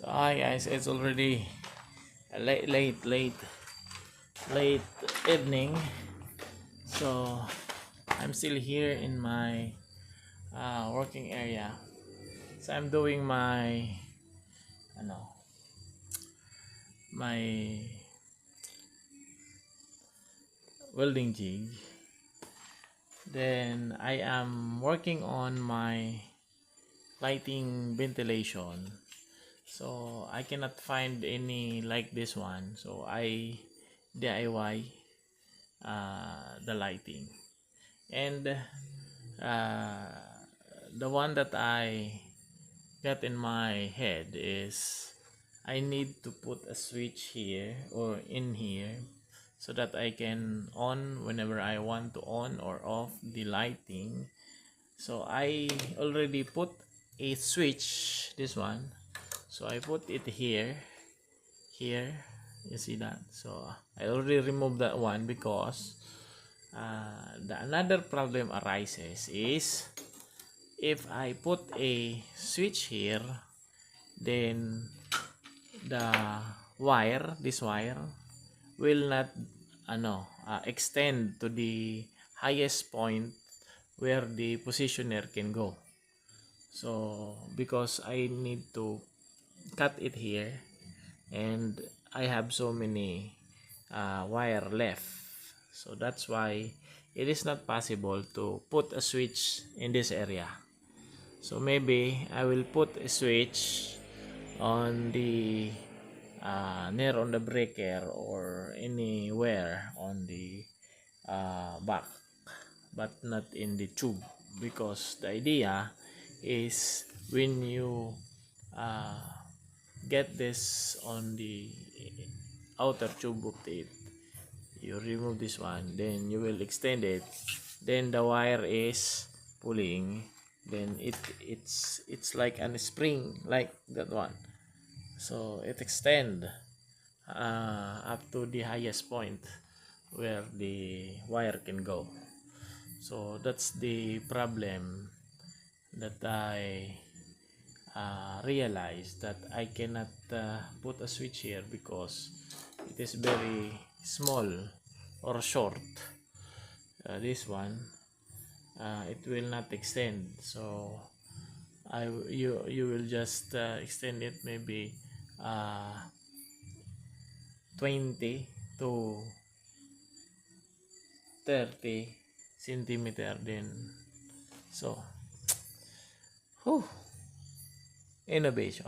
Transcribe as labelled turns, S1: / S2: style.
S1: So hi guys, it's already late evening. So I'm still here in my working area. So I'm doing my my welding jig. Then I am working on my lighting ventilation. So I cannot find any like this one. So I DIY the lighting. And uh, the one that I got in my head is I need to put a switch here or in here so that I can on whenever I want to on or off the lighting. So I already put a switch, this one. So I put it here, you see that. So I already removed that one because another problem arises is if I put a switch here, then the this wire will not extend to the highest point where the positioner can go. So because I need to cut it here and I have so many wire left, so that's why it is not possible to put a switch in this area. So maybe I will put a switch on the near on the breaker or anywhere on the back, but not in the tube, because the idea is when you uh, get this on the outer tube of it, you remove this one, then you will extend it, then the wire is pulling, then it's like a spring like that one, so it extend up to the highest point where the wire can go. So that's the problem that I realized, that I cannot put a switch here because it is very small or short. This one it will not extend, so you will just extend it maybe 20 to 30 centimeter, then so innovation.